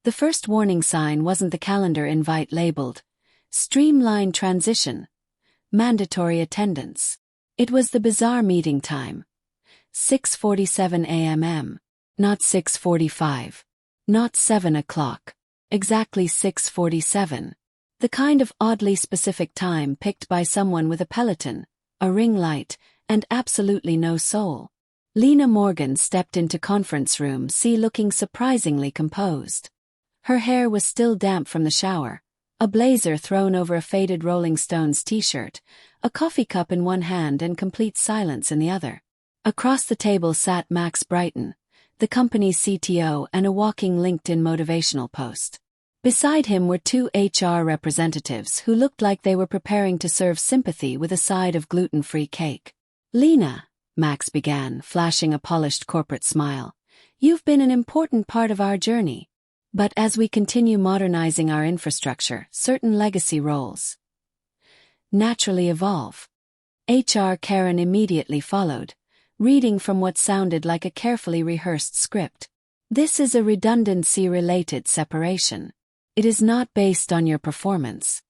The first warning sign wasn't the calendar invite labeled "Streamline Transition, Mandatory Attendance." It was the bizarre meeting time. 6:47 a.m. Not 6:45. Not 7 o'clock. Exactly 6:47. The kind of oddly specific time picked by someone with a Peloton, a ring light, and absolutely no soul. Lena Morgan stepped into conference room C looking surprisingly composed. Her hair was still damp from the shower, a blazer thrown over a faded Rolling Stones t-shirt, a coffee cup in one hand and complete silence in the other. Across the table sat Max Brighton, the company's CTO and a walking LinkedIn motivational post. Beside him were two HR representatives who looked like they were preparing to serve sympathy with a side of gluten-free cake. "Lena," Max began, flashing a polished corporate smile, "you've been an important part of our journey. But as we continue modernizing our infrastructure, certain legacy roles naturally evolve." HR Karen immediately followed, reading from what sounded like a carefully rehearsed script. "This is a redundancy-related separation. It is not based on your performance."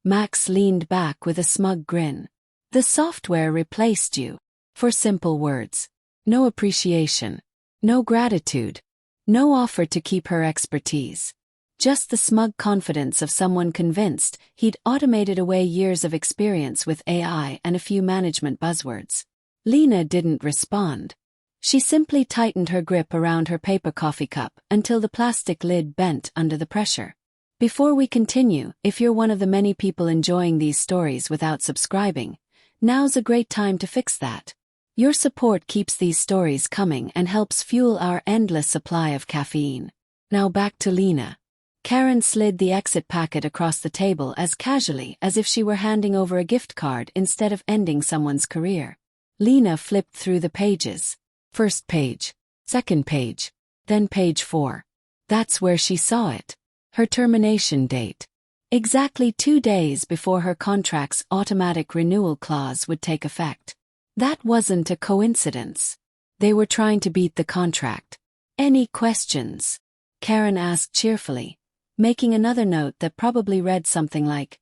Max leaned back with a smug grin. "The software replaced you. For simple words. No appreciation. No gratitude. No offer to keep her expertise. Just the smug confidence of someone convinced he'd automated away years of experience with AI and a few management buzzwords." Lena didn't respond. She simply tightened her grip around her paper coffee cup until the plastic lid bent under the pressure. "Before we continue, if you're one of the many people enjoying these stories without subscribing, now's a great time to fix that. Your support keeps these stories coming and helps fuel our endless supply of caffeine." Now back to Lena. Karen slid the exit packet across the table as casually as if she were handing over a gift card instead of ending someone's career. Lena flipped through the pages. First page, second page, then page 4. That's where she saw it. Her termination date. Exactly 2 days before her contract's automatic renewal clause would take effect. That wasn't a coincidence. They were trying to beat the contract. "Any questions?" Karen asked cheerfully, making another note that probably read something like,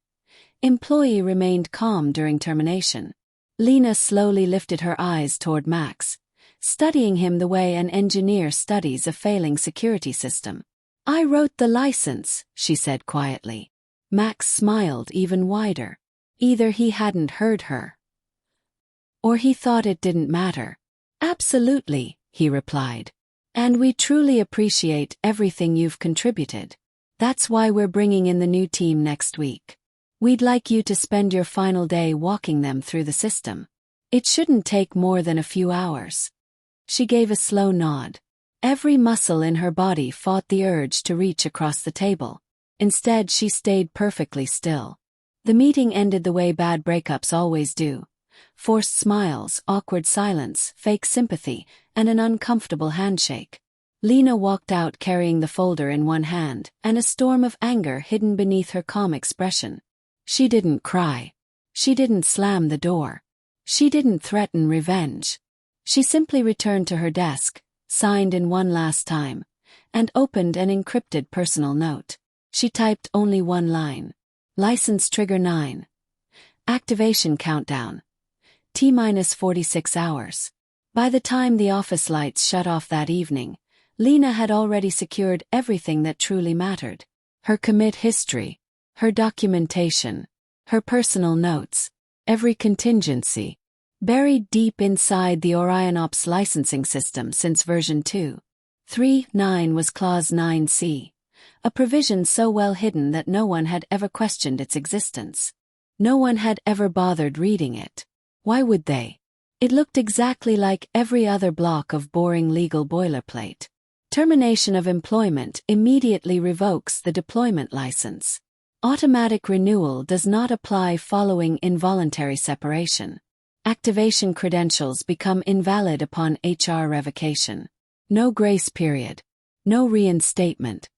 "Employee remained calm during termination." Lena slowly lifted her eyes toward Max, studying him the way an engineer studies a failing security system. "I wrote the license," she said quietly. Max smiled even wider. Either he hadn't heard her, or he thought it didn't matter. "Absolutely," he replied. "And we truly appreciate everything you've contributed. That's why we're bringing in the new team next week. We'd like you to spend your final day walking them through the system. It shouldn't take more than a few hours." She gave a slow nod. Every muscle in her body fought the urge to reach across the table. Instead, she stayed perfectly still. The meeting ended the way bad breakups always do. Forced smiles, awkward silence, fake sympathy, and an uncomfortable handshake. Lena walked out carrying the folder in one hand, and a storm of anger hidden beneath her calm expression. She didn't cry. She didn't slam the door. She didn't threaten revenge. She simply returned to her desk, signed in one last time, and opened an encrypted personal note. She typed only one line. "License trigger 9. Activation countdown. T-46 hours." By the time the office lights shut off that evening, Lena had already secured everything that truly mattered. Her commit history, her documentation, her personal notes, every contingency, buried deep inside the OrionOps licensing system since version 2.3.9 was Clause 9C, a provision so well hidden that no one had ever questioned its existence. No one had ever bothered reading it. Why would they? It looked exactly like every other block of boring legal boilerplate. Termination of employment immediately revokes the deployment license. Automatic renewal does not apply following involuntary separation. Activation credentials become invalid upon HR revocation. No grace period. No reinstatement.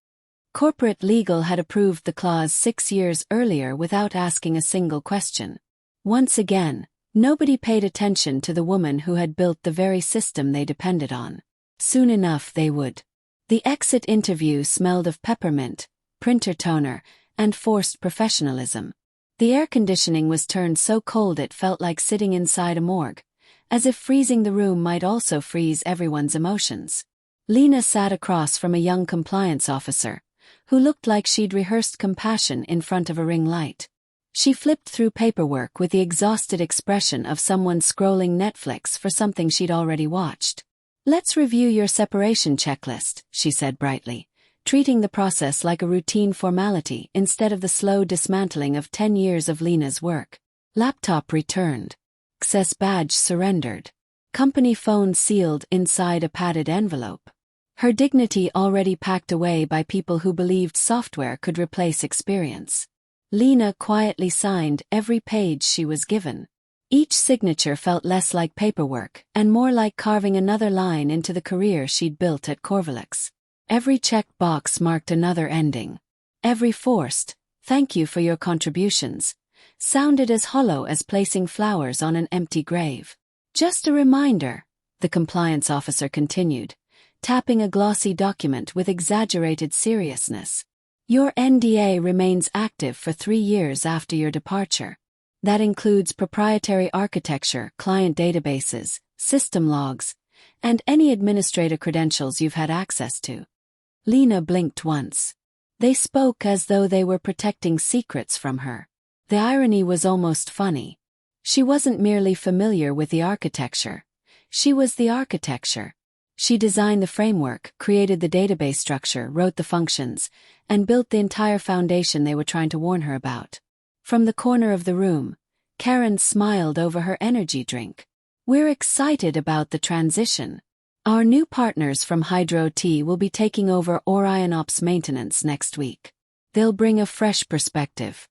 Corporate legal had approved the clause 6 years earlier without asking a single question. Once again, nobody paid attention to the woman who had built the very system they depended on. Soon enough they would. The exit interview smelled of peppermint, printer toner, and forced professionalism. The air conditioning was turned so cold it felt like sitting inside a morgue, as if freezing the room might also freeze everyone's emotions. Lena sat across from a young compliance officer, who looked like she'd rehearsed compassion in front of a ring light. She flipped through paperwork with the exhausted expression of someone scrolling Netflix for something she'd already watched. "Let's review your separation checklist," she said brightly, treating the process like a routine formality instead of the slow dismantling of 10 years of Lena's work. Laptop returned. Access badge surrendered. Company phone sealed inside a padded envelope. Her dignity already packed away by people who believed software could replace experience. Lena quietly signed every page she was given. Each signature felt less like paperwork and more like carving another line into the career she'd built at Corvallis. Every checked box marked another ending. Every forced, "Thank you for your contributions," sounded as hollow as placing flowers on an empty grave. "Just a reminder," the compliance officer continued, tapping a glossy document with exaggerated seriousness. "Your NDA remains active for 3 years after your departure. That includes proprietary architecture, client databases, system logs, and any administrative credentials you've had access to." Lena blinked once. They spoke as though they were protecting secrets from her. The irony was almost funny. She wasn't merely familiar with the architecture. She was the architecture. She designed the framework, created the database structure, wrote the functions, and built the entire foundation they were trying to warn her about. From the corner of the room, Karen smiled over her energy drink. "We're excited about the transition. Our new partners from Hydro T will be taking over Orion Ops maintenance next week. They'll bring a fresh perspective."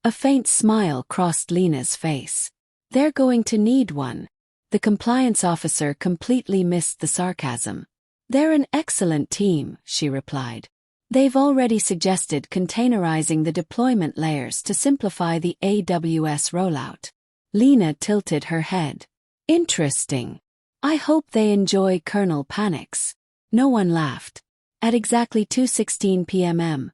A faint smile crossed Lena's face. "They're going to need one." The compliance officer completely missed the sarcasm. "They're an excellent team," she replied. "They've already suggested containerizing the deployment layers to simplify the AWS rollout." Lena tilted her head. "Interesting. I hope they enjoy kernel panics." No one laughed. At exactly 2:16 p.m.,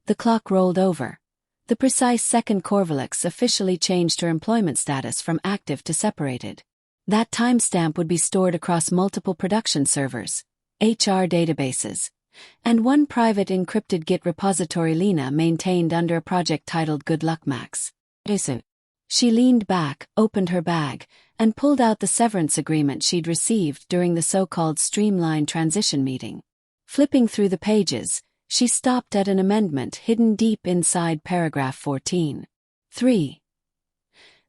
the clock rolled over. The precise second Corvallis officially changed her employment status from active to separated. That timestamp would be stored across multiple production servers, HR databases, and one private encrypted Git repository Lena maintained under a project titled Good Luck Max. "Listen." She leaned back, opened her bag, and pulled out the severance agreement she'd received during the so-called streamlined transition meeting. Flipping through the pages, she stopped at an amendment hidden deep inside paragraph 14. 3.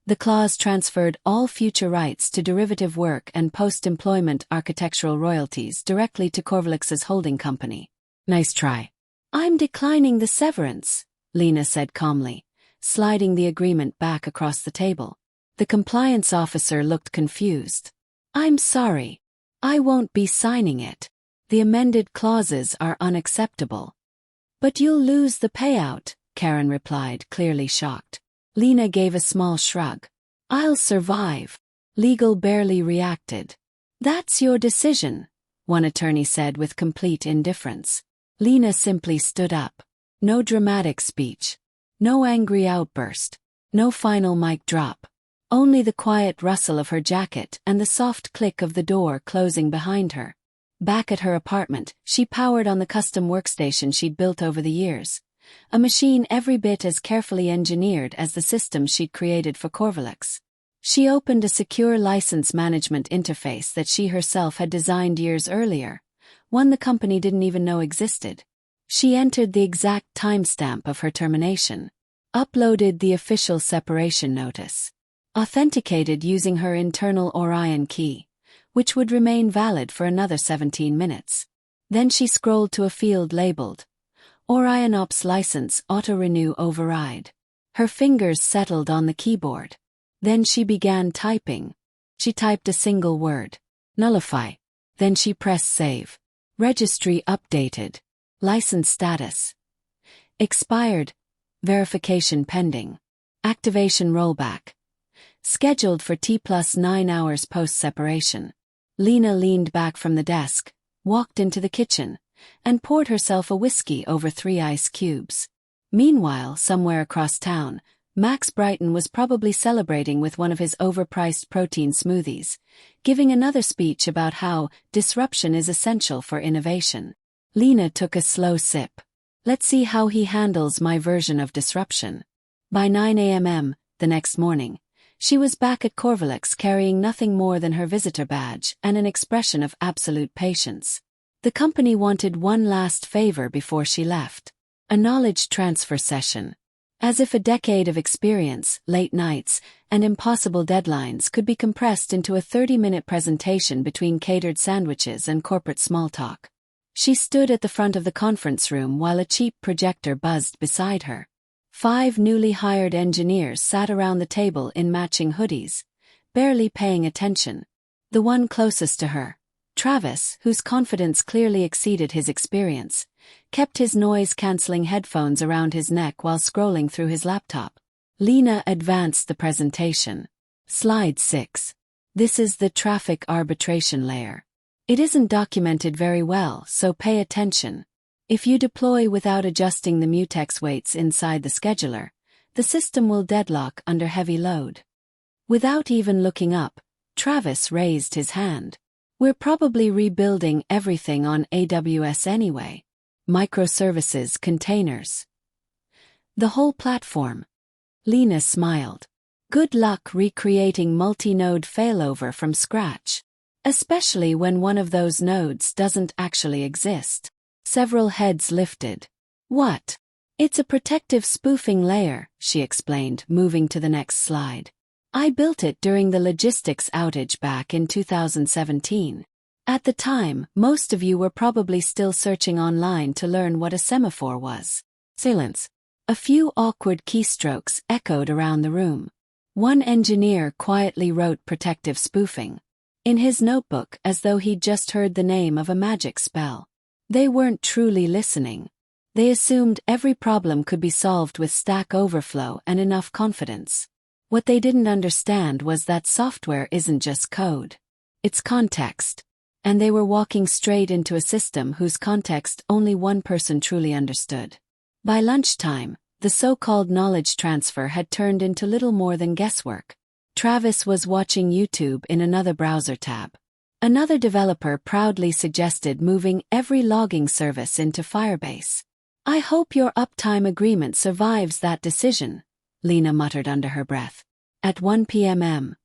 The clause transferred all future rights to derivative work and post-employment architectural royalties directly to Corvallis's holding company. "Nice try." "I'm declining the severance," Lena said calmly, sliding the agreement back across the table. The compliance officer looked confused. "I'm sorry. I won't be signing it. The amended clauses are unacceptable." "But you'll lose the payout," Karen replied, clearly shocked. Lena gave a small shrug. "I'll survive." Legal barely reacted. "That's your decision," one attorney said with complete indifference. Lena simply stood up. No dramatic speech. No angry outburst. No final mic drop. Only the quiet rustle of her jacket and the soft click of the door closing behind her. Back at her apartment, she powered on the custom workstation she'd built over the years. A machine every bit as carefully engineered as the system she'd created for Corvallis. She opened a secure license management interface that she herself had designed years earlier, one the company didn't even know existed. She entered the exact timestamp of her termination, uploaded the official separation notice, authenticated using her internal Orion key, which would remain valid for another 17 minutes. Then she scrolled to a field labeled Orion Ops License Auto-Renew Override. Her fingers settled on the keyboard. Then she began typing. She typed a single word. Nullify. Then she pressed save. Registry updated. License status. Expired. Verification pending. Activation rollback. Scheduled for T+9 hours post-separation. Lena leaned back from the desk, walked into the kitchen, and poured herself a whiskey over 3 ice cubes. Meanwhile, somewhere across town, Max Brighton was probably celebrating with one of his overpriced protein smoothies, giving another speech about how disruption is essential for innovation. Lena took a slow sip. Let's see how he handles my version of disruption. By 9 a.m. the next morning, she was back at Corvallis carrying nothing more than her visitor badge and an expression of absolute patience. The company wanted one last favor before she left. A knowledge transfer session. As if a decade of experience, late nights, and impossible deadlines could be compressed into a 30-minute presentation between catered sandwiches and corporate small talk. She stood at the front of the conference room while a cheap projector buzzed beside her. 5 newly hired engineers sat around the table in matching hoodies, barely paying attention. The one closest to her, Travis, whose confidence clearly exceeded his experience, kept his noise-canceling headphones around his neck while scrolling through his laptop. Lena advanced the presentation. Slide 6. This is the traffic arbitration layer. It isn't documented very well, so pay attention. If you deploy without adjusting the mutex weights inside the scheduler, the system will deadlock under heavy load. Without even looking up, Travis raised his hand. We're probably rebuilding everything on AWS anyway. Microservices, containers. The whole platform. Lena smiled. Good luck recreating multi-node failover from scratch. Especially when one of those nodes doesn't actually exist. Several heads lifted. What? It's a protective spoofing layer, she explained, moving to the next slide. I built it during the logistics outage back in 2017. At the time, most of you were probably still searching online to learn what a semaphore was. Silence. A few awkward keystrokes echoed around the room. One engineer quietly wrote protective spoofing in his notebook as though he'd just heard the name of a magic spell. They weren't truly listening. They assumed every problem could be solved with Stack Overflow and enough confidence. What they didn't understand was that software isn't just code. It's context. And they were walking straight into a system whose context only one person truly understood. By lunchtime, the so-called knowledge transfer had turned into little more than guesswork. Travis was watching YouTube in another browser tab. Another developer proudly suggested moving every logging service into Firebase. I hope your uptime agreement survives that decision, Lena muttered under her breath. At 1 p.m.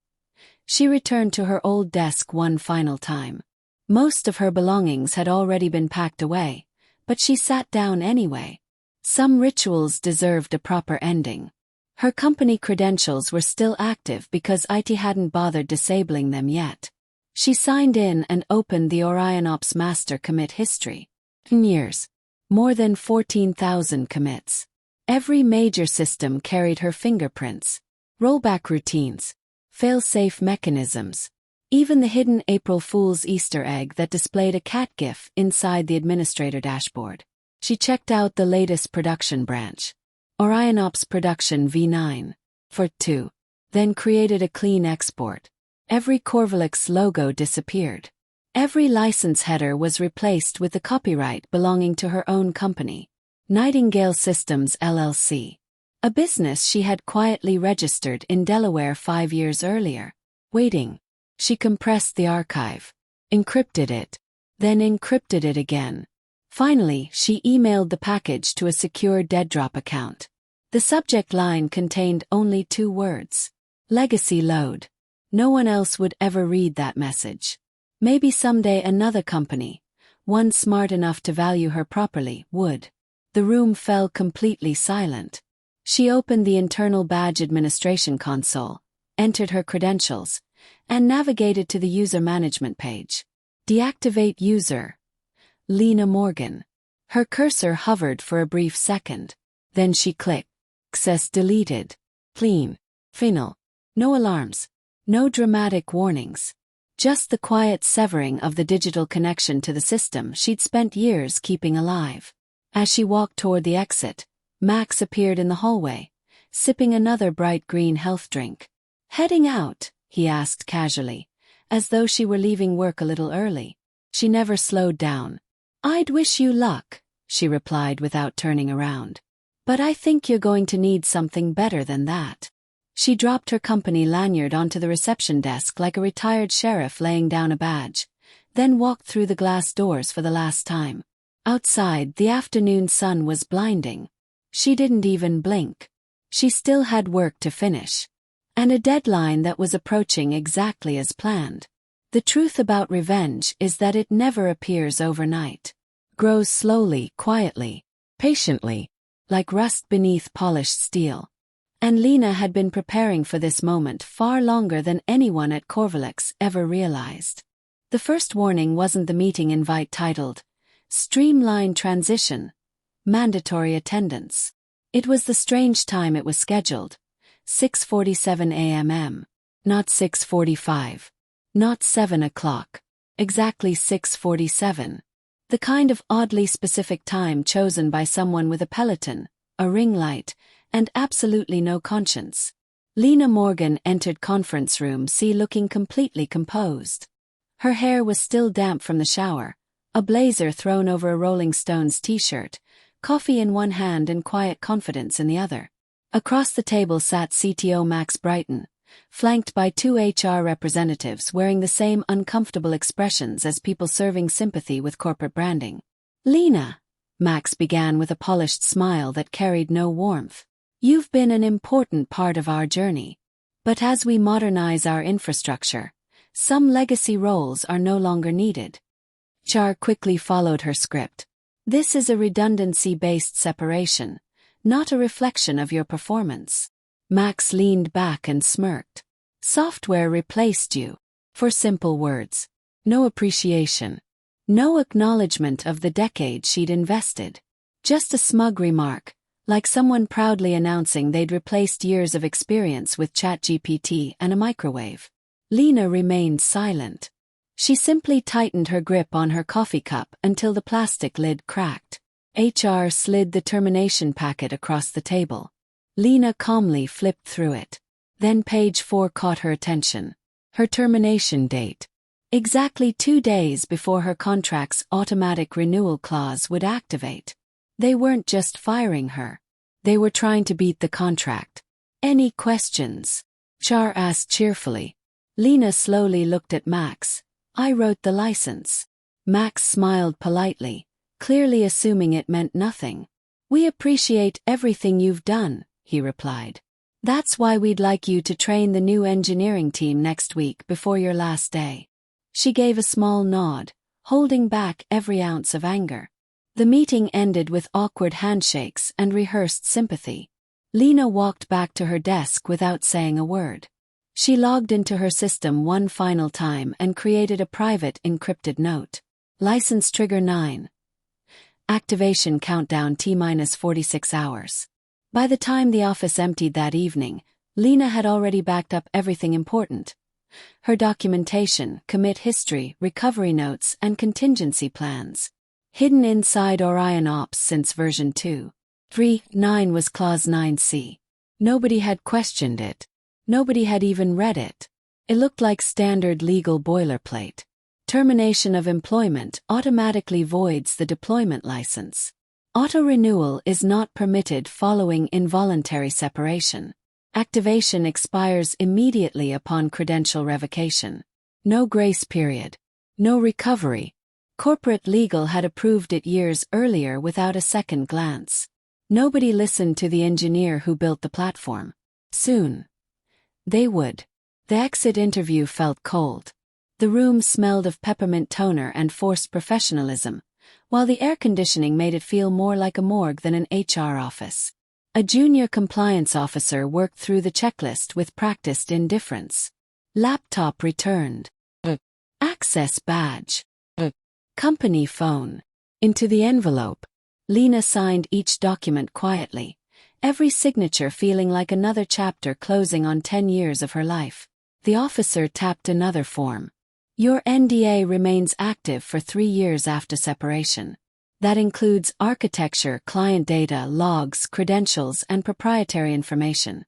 she returned to her old desk one final time. Most of her belongings had already been packed away, but she sat down anyway. Some rituals deserved a proper ending. Her company credentials were still active because IT hadn't bothered disabling them yet. She signed in and opened the OrionOps master commit history. In years. More than 14,000 commits. Every major system carried her fingerprints. Rollback routines. Fail-safe mechanisms. Even the hidden April Fool's Easter egg that displayed a cat gif inside the administrator dashboard. She checked out the latest production branch. OrionOps Production v9. For 2. Then created a clean export. Every Corvallis logo disappeared. Every license header was replaced with the copyright belonging to her own company. Nightingale Systems LLC. A business she had quietly registered in Delaware 5 years earlier. Waiting. She compressed the archive. Encrypted it. Then encrypted it again. Finally, she emailed the package to a secure Deaddrop account. The subject line contained only 2 words. Legacy load. No one else would ever read that message. Maybe someday another company, one smart enough to value her properly, would. The room fell completely silent. She opened the internal badge administration console, entered her credentials, and navigated to the user management page. Deactivate user. Lena Morgan. Her cursor hovered for a brief second. Then she clicked. Access deleted. Clean. Final. No alarms. No dramatic warnings. Just the quiet severing of the digital connection to the system she'd spent years keeping alive. As she walked toward the exit, Max appeared in the hallway, sipping another bright green health drink. Heading out? He asked casually, as though she were leaving work a little early. She never slowed down. I'd wish you luck, she replied without turning around. But I think you're going to need something better than that. She dropped her company lanyard onto the reception desk like a retired sheriff laying down a badge, then walked through the glass doors for the last time. Outside, the afternoon sun was blinding. She didn't even blink. She still had work to finish. And a deadline that was approaching exactly as planned. The truth about revenge is that it never appears overnight. Grows slowly, quietly, patiently, like rust beneath polished steel. And Lena had been preparing for this moment far longer than anyone at Corvallis ever realized. The first warning wasn't the meeting invite titled, Streamline Transition, Mandatory Attendance. It was the strange time it was scheduled, 6:47 a.m., not 6:45, not 7 o'clock, exactly 6:47. The kind of oddly specific time chosen by someone with a Peloton, a ring light, and absolutely no conscience. Lena Morgan entered conference room C looking completely composed. Her hair was still damp from the shower, a blazer thrown over a Rolling Stones t-shirt, coffee in one hand and quiet confidence in the other. Across the table sat CTO Max Brighton, flanked by two HR representatives wearing the same uncomfortable expressions as people serving sympathy with corporate branding. Lena, Max began with a polished smile that carried no warmth. You've been an important part of our journey. But as we modernize our infrastructure, some legacy roles are no longer needed. Char quickly followed her script. This is a redundancy-based separation, not a reflection of your performance. Max leaned back and smirked. Software replaced you. For simple words. No appreciation. No acknowledgement of the decade she'd invested. Just a smug remark, like someone proudly announcing they'd replaced years of experience with ChatGPT and a microwave. Lena remained silent. She simply tightened her grip on her coffee cup until the plastic lid cracked. HR slid the termination packet across the table. Lena calmly flipped through it. Then page 4 caught her attention. Her termination date. Exactly 2 days before her contract's automatic renewal clause would activate. They weren't just firing her. They were trying to beat the contract. Any questions? Char asked cheerfully. Lena slowly looked at Max. I wrote the license. Max smiled politely, clearly assuming it meant nothing. We appreciate everything you've done, he replied. That's why we'd like you to train the new engineering team next week before your last day. She gave a small nod, holding back every ounce of anger. The meeting ended with awkward handshakes and rehearsed sympathy. Lena walked back to her desk without saying a word. She logged into her system one final time and created a private encrypted note. License trigger 9. Activation countdown T-46 hours. By the time the office emptied that evening, Lena had already backed up everything important. Her documentation, commit history, recovery notes, and contingency plans. Hidden inside Orion Ops since version 2.3.9 was Clause 9C. Nobody had questioned it. Nobody had even read it. It looked like standard legal boilerplate. Termination of employment automatically voids the deployment license. Auto-renewal is not permitted following involuntary separation. Activation expires immediately upon credential revocation. No grace period. No recovery. Corporate legal had approved it years earlier without a second glance. Nobody listened to the engineer who built the platform. Soon. They would. The exit interview felt cold. The room smelled of peppermint toner and forced professionalism, while the air conditioning made it feel more like a morgue than an HR office. A junior compliance officer worked through the checklist with practiced indifference. Laptop returned. Access badge. Company phone. Into the envelope. Lena signed each document quietly, every signature feeling like another chapter closing on 10 years of her life. The officer tapped another form. Your NDA remains active for 3 years after separation. That includes architecture, client data, logs, credentials, and proprietary information.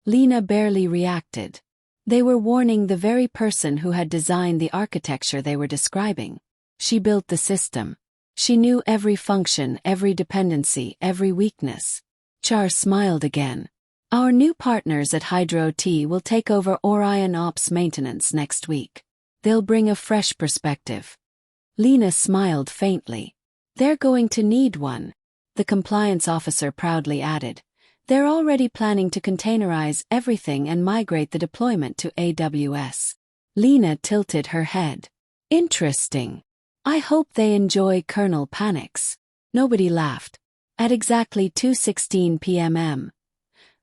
Lena barely reacted. They were warning the very person who had designed the architecture they were describing. She built the system. She knew every function, every dependency, every weakness. Char smiled again. Our new partners at Hydro T will take over Orion Ops maintenance next week. They'll bring a fresh perspective. Lena smiled faintly. They're going to need one, the compliance officer proudly added. They're already planning to containerize everything and migrate the deployment to AWS. Lena tilted her head. Interesting. I hope they enjoy kernel panics. Nobody laughed. At exactly 2:16 p.m.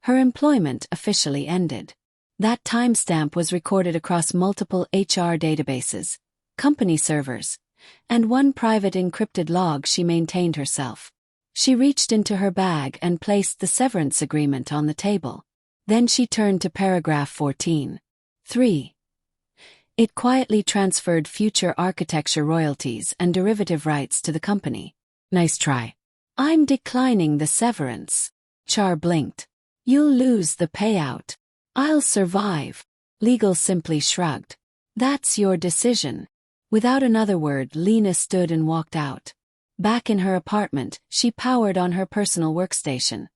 her employment officially ended. That timestamp was recorded across multiple HR databases, company servers, and one private encrypted log she maintained herself. She reached into her bag and placed the severance agreement on the table. Then she turned to paragraph 14. 3. It quietly transferred future architecture royalties and derivative rights to the company. Nice try. I'm declining the severance. Char blinked. You'll lose the payout. I'll survive. Legal simply shrugged. That's your decision. Without another word, Lena stood and walked out. Back in her apartment, she powered on her personal workstation,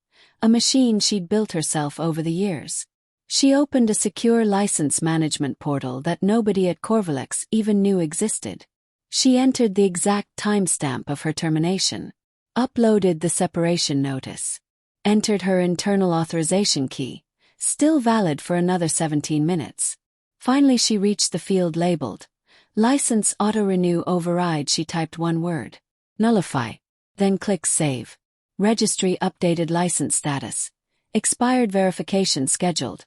a machine she'd built herself over the years. She opened a secure license management portal that nobody at Corvalex even knew existed. She entered the exact timestamp of her termination, uploaded the separation notice, entered her internal authorization key, still valid for another 17 minutes. Finally she reached the field labeled License Auto-Renew Override. She typed one word. Nullify. Then click Save. Registry updated license status. Expired verification scheduled.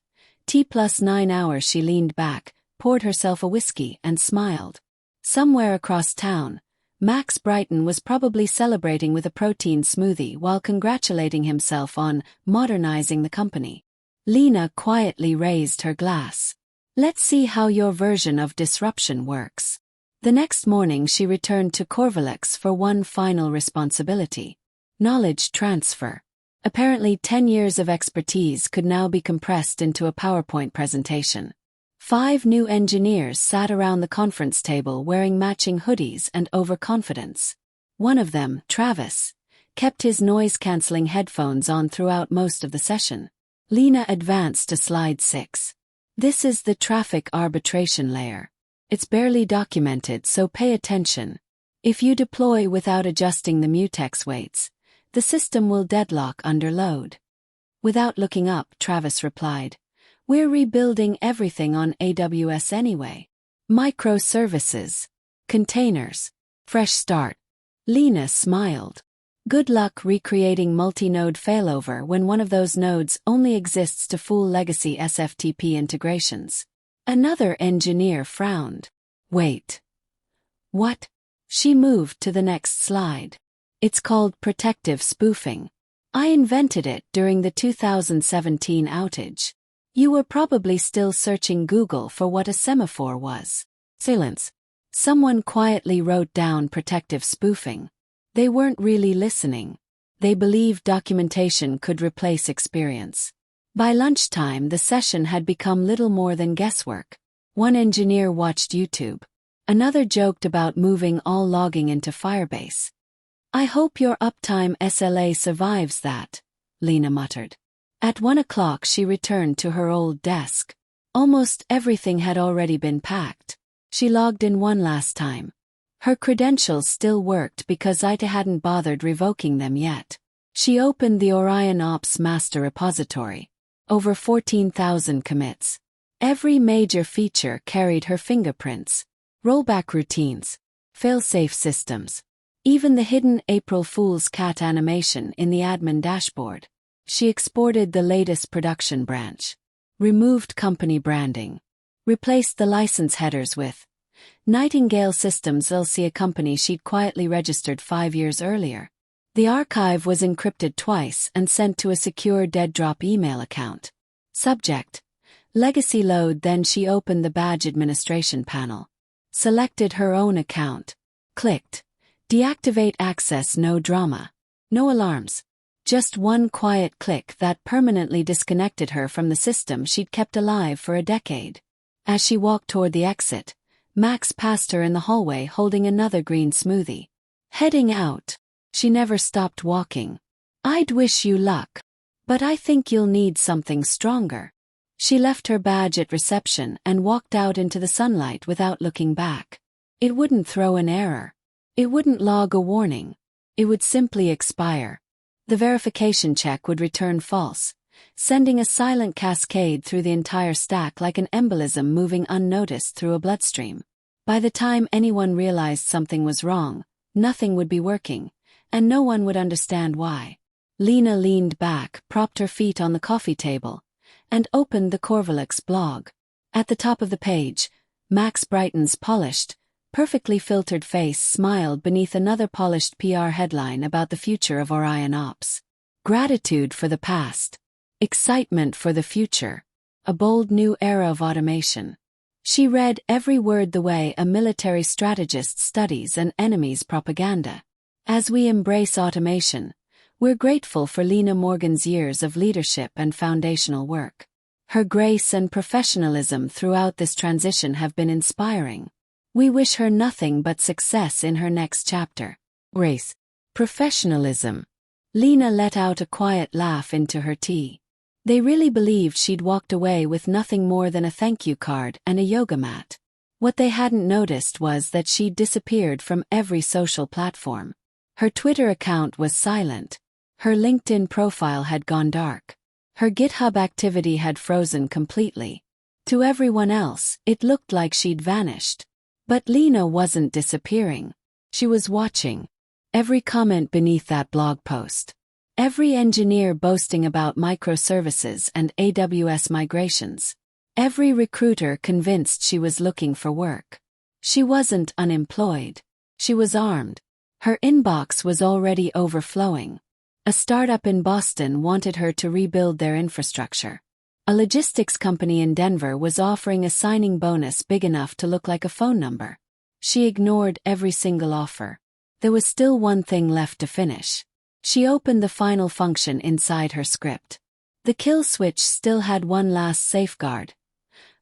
T+9 hours. She leaned back, poured herself a whiskey, and smiled. Somewhere across town, Max Brighton was probably celebrating with a protein smoothie while congratulating himself on modernizing the company. Lena quietly raised her glass. Let's see how your version of disruption works. The next morning she returned to Corvalex for one final responsibility. Knowledge transfer. Apparently 10 years of expertise could now be compressed into a PowerPoint presentation. 5 new engineers sat around the conference table wearing matching hoodies and overconfidence. One of them, Travis, kept his noise-canceling headphones on throughout most of the session. Lena advanced to slide 6. This is the traffic arbitration layer. It's barely documented, so pay attention. If you deploy without adjusting the mutex weights, the system will deadlock under load. Without looking up, Travis replied, We're rebuilding everything on AWS anyway. Microservices. Containers. Fresh start. Lena smiled. Good luck recreating multi-node failover when one of those nodes only exists to fool legacy SFTP integrations. Another engineer frowned. Wait. What? She moved to the next slide. It's called protective spoofing. I invented it during the 2017 outage. You were probably still searching Google for what a semaphore was. Silence. Someone quietly wrote down protective spoofing. They weren't really listening. They believed documentation could replace experience. By lunchtime, the session had become little more than guesswork. One engineer watched YouTube. Another joked about moving all logging into Firebase. I hope your uptime SLA survives that, Lena muttered. At 1 o'clock she returned to her old desk. Almost everything had already been packed. She logged in one last time. Her credentials still worked because IT hadn't bothered revoking them yet. She opened the Orion Ops master repository. Over 14,000 commits. Every major feature carried her fingerprints. Rollback routines. Failsafe systems. Even the hidden April Fool's cat animation in the admin dashboard. She exported the latest production branch. Removed company branding. Replaced the license headers with Nightingale Systems LC, a company she'd quietly registered 5 years earlier. The archive was encrypted twice and sent to a secure dead-drop email account. Subject: Legacy load. Then she opened the badge administration panel. Selected her own account. Clicked. Deactivate access. No drama. No alarms. Just one quiet click that permanently disconnected her from the system she'd kept alive for a decade. As she walked toward the exit, Max passed her in the hallway holding another green smoothie. Heading out. She never stopped walking. I'd wish you luck. But I think you'll need something stronger. She left her badge at reception and walked out into the sunlight without looking back. It wouldn't throw an error. It wouldn't log a warning. It would simply expire. The verification check would return false, sending a silent cascade through the entire stack like an embolism moving unnoticed through a bloodstream. By the time anyone realized something was wrong, nothing would be working, and no one would understand why. Lena leaned back, propped her feet on the coffee table, and opened the Corvalix blog. At the top of the page, Max Brighton's polished, perfectly filtered face smiled beneath another polished PR headline about the future of Orion Ops. Gratitude for the past. Excitement for the future. A bold new era of automation. She read every word the way a military strategist studies an enemy's propaganda. As we embrace automation, we're grateful for Lena Morgan's years of leadership and foundational work. Her grace and professionalism throughout this transition have been inspiring. We wish her nothing but success in her next chapter. Grace. Professionalism. Lena let out a quiet laugh into her tea. They really believed she'd walked away with nothing more than a thank you card and a yoga mat. What they hadn't noticed was that she'd disappeared from every social platform. Her Twitter account was silent. Her LinkedIn profile had gone dark. Her GitHub activity had frozen completely. To everyone else, it looked like she'd vanished. But Lena wasn't disappearing. She was watching. Every comment beneath that blog post. Every engineer boasting about microservices and AWS migrations. Every recruiter convinced she was looking for work. She wasn't unemployed. She was armed. Her inbox was already overflowing. A startup in Boston wanted her to rebuild their infrastructure. A logistics company in Denver was offering a signing bonus big enough to look like a phone number. She ignored every single offer. There was still one thing left to finish. She opened the final function inside her script. The kill switch still had one last safeguard.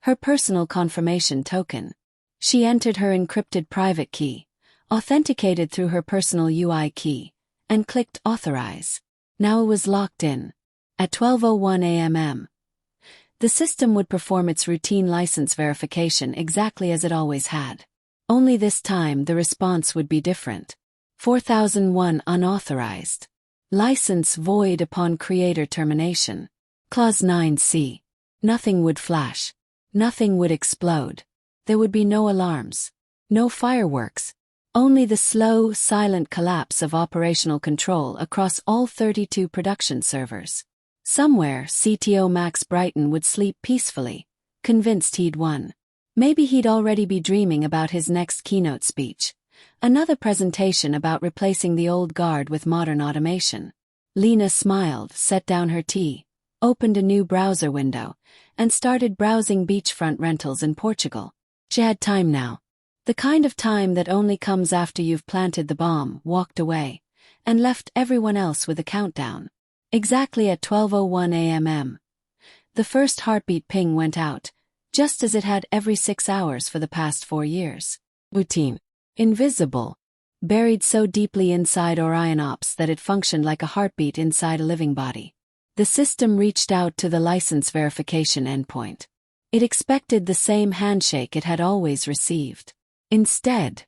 Her personal confirmation token. She entered her encrypted private key, authenticated through her personal UI key, and clicked Authorize. Now it was locked in. At 12:01 a.m. The system would perform its routine license verification exactly as it always had. Only this time the response would be different. 4001 unauthorized. License void upon creator termination. Clause 9C. Nothing would flash. Nothing would explode. There would be no alarms. No fireworks. Only the slow, silent collapse of operational control across all 32 production servers. Somewhere, CTO Max Brighton would sleep peacefully, convinced he'd won. Maybe he'd already be dreaming about his next keynote speech. Another presentation about replacing the old guard with modern automation. Lena smiled, set down her tea, opened a new browser window, and started browsing beachfront rentals in Portugal. She had time now. The kind of time that only comes after you've planted the bomb, walked away, and left everyone else with a countdown. Exactly at 12:01 a.m. The first heartbeat ping went out, just as it had every 6 hours for the past 4 years. Routine. Invisible. Buried so deeply inside Orion Ops that it functioned like a heartbeat inside a living body. The system reached out to the license verification endpoint. It expected the same handshake it had always received. Instead,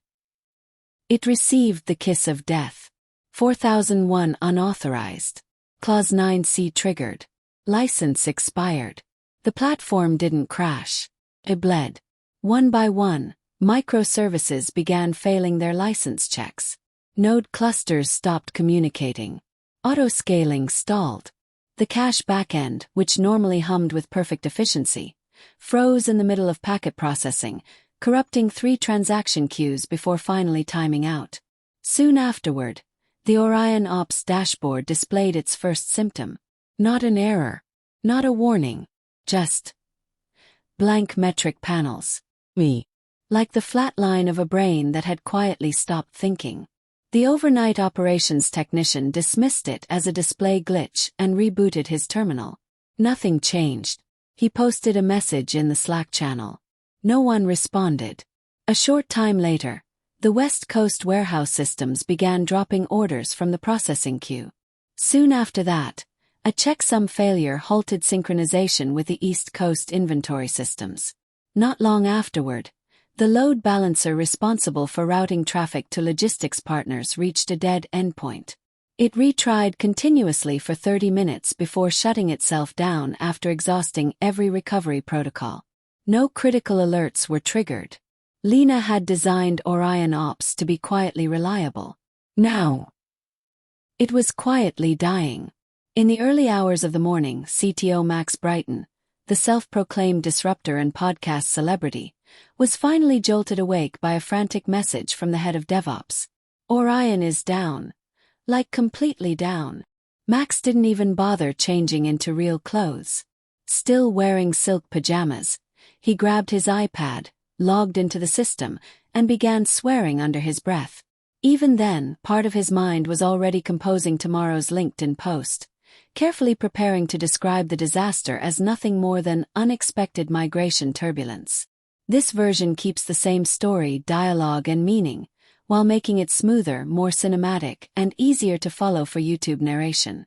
it received the kiss of death. 4001 unauthorized. Clause 9C triggered. License expired. The platform didn't crash. It bled. One by one, microservices began failing their license checks. Node clusters stopped communicating. Autoscaling stalled. The cache backend, which normally hummed with perfect efficiency, froze in the middle of packet processing, corrupting 3 transaction queues before finally timing out. Soon afterward, the Orion Ops dashboard displayed its first symptom. Not an error. Not a warning. Just blank metric panels. Like the flat line of a brain that had quietly stopped thinking. The overnight operations technician dismissed it as a display glitch and rebooted his terminal. Nothing changed. He posted a message in the Slack channel. No one responded. A short time later, The West Coast warehouse systems began dropping orders from the processing queue. Soon after that, a checksum failure halted synchronization with the East Coast inventory systems. Not long afterward, the load balancer responsible for routing traffic to logistics partners reached a dead endpoint. It retried continuously for 30 minutes before shutting itself down after exhausting every recovery protocol. No critical alerts were triggered. Lena had designed Orion Ops to be quietly reliable. Now, it was quietly dying. In the early hours of the morning, CTO Max Brighton, the self-proclaimed disruptor and podcast celebrity, was finally jolted awake by a frantic message from the head of DevOps. Orion is down. Like completely down. Max didn't even bother changing into real clothes. Still wearing silk pajamas, he grabbed his iPad, logged into the system, and began swearing under his breath. Even then, part of his mind was already composing tomorrow's LinkedIn post, carefully preparing to describe the disaster as nothing more than unexpected migration turbulence. This version keeps the same story, dialogue, and meaning, while making it smoother, more cinematic, and easier to follow for YouTube narration.